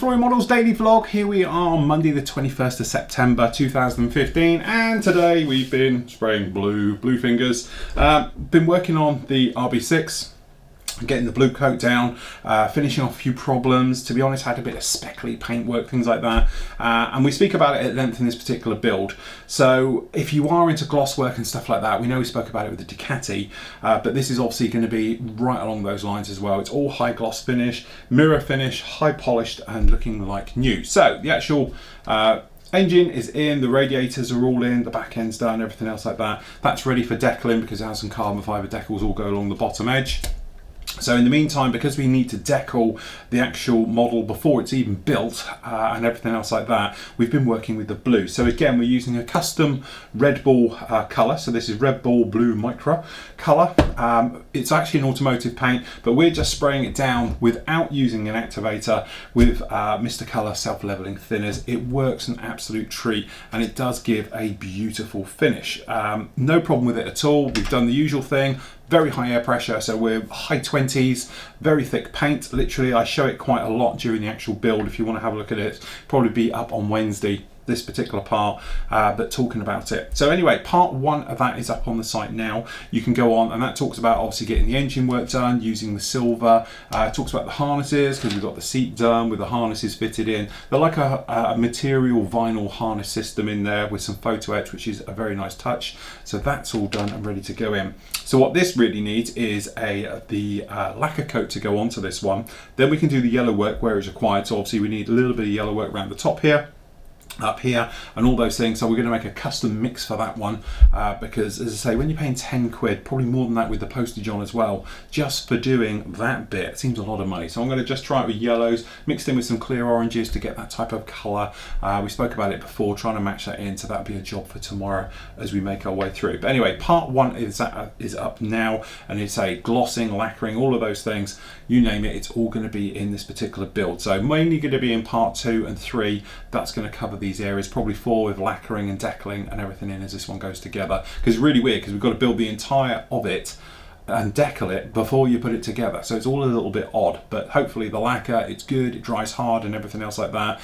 Flory Models Daily Vlog. Here we are, Monday the 21st of September 2015, and today we've been spraying blue fingers. Been working on the RB6, getting the blue coat down, finishing off a few problems. To be honest, had a bit of speckly paintwork, things like that, and we speak about it at length in this particular build. So if you are into gloss work and stuff like that, we know we spoke about it with the Ducati, but this is obviously going to be right along those lines as well. It's all high gloss finish, mirror finish, high polished and looking like new. So the actual engine is in, the radiators are all in, the back end's done, everything else like that. That's ready for decaling because it has some carbon fibre decals all go along the bottom edge. So in the meantime, because we need to decal the actual model before it's even built and everything else like that, we've been working with the blue. So again, we're using a custom Red Bull colour. So this is Red Bull Blue Micra colour. It's actually an automotive paint, but we're just spraying it down without using an activator with Mr. Colour self-leveling thinners. It works an absolute treat and it does give a beautiful finish. No problem with it at all. We've done the usual thing. Very high air pressure, so we're high 20s, very thick paint. Literally, I show it quite a lot during the actual build. If you want to have a look at it, probably be up on Wednesday, this particular part, but talking about it. So anyway, part one of that is up on the site now. You can go on, and that talks about obviously getting the engine work done using the silver. It talks about the harnesses, because we've got the seat done with the harnesses fitted in. They're like a material vinyl harness system in there with some photo etch, which is a very nice touch. So that's all done and ready to go in. So what this really needs is the lacquer coat to go onto this one. Then we can do the yellow work where it's required. So obviously we need a little bit of yellow work around the top here, up here, and all those things. So we're going to make a custom mix for that one because, as I say, when you're paying 10 quid, probably more than that with the postage on as well, just for doing that bit, it seems a lot of money. So I'm going to just try it with yellows, mixed in with some clear oranges to get that type of colour. We spoke about it before, trying to match that in, so that'll be a job for tomorrow as we make our way through. But anyway, part one is up now, and it's a glossing, lacquering, all of those things, you name it, it's all going to be in this particular build. So mainly going to be in part 2 and 3. That's going to cover these areas, probably 4 with lacquering and decaling and everything in as this one goes together, because it's really weird because we've got to build the entire of it and decal it before you put it together, so it's all a little bit odd. But hopefully the lacquer, it's good, it dries hard and everything else like that,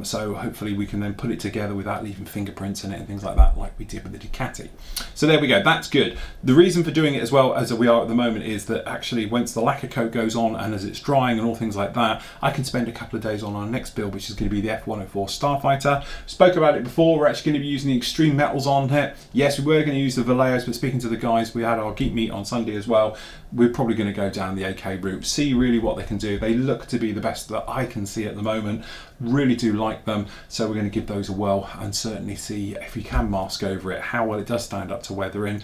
so hopefully we can then put it together without leaving fingerprints in it and things like that, like we did with the Ducati. So there we go, that's good. The reason for doing it as well as we are at the moment is that actually once the lacquer coat goes on and as it's drying and all things like that, I can spend a couple of days on our next build, which is going to be the F104 Starfighter. Spoke about it before, we're actually going to be using the extreme metals on it. Yes, we were going to use the Valleos, but speaking to the guys, we had our geek meet on Sunday as well. We're probably going to go down the AK route, see really what they can do. They look to be the best that I can see at the moment. Really do like them, so we're going to give those a whirl and certainly see if we can mask over it, how well it does stand up to weathering,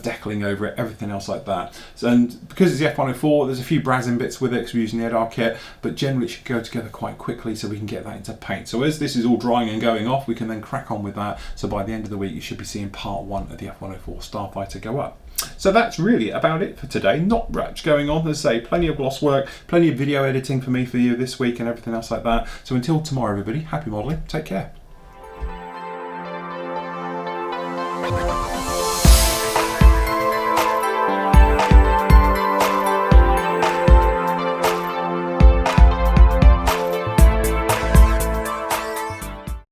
decaling over it, everything else like that. So, and because it's the F104, there's a few brazzing bits with it because we're using the Edar kit, but generally it should go together quite quickly so we can get that into paint. So as this is all drying and going off, we can then crack on with that. So by the end of the week, you should be seeing part 1 of the F104 Starfighter go up. So that's really about it for today. Not much going on, as I say, plenty of gloss work, plenty of video editing for me for you this week and everything else like that. So until tomorrow, everybody, happy modelling, take care.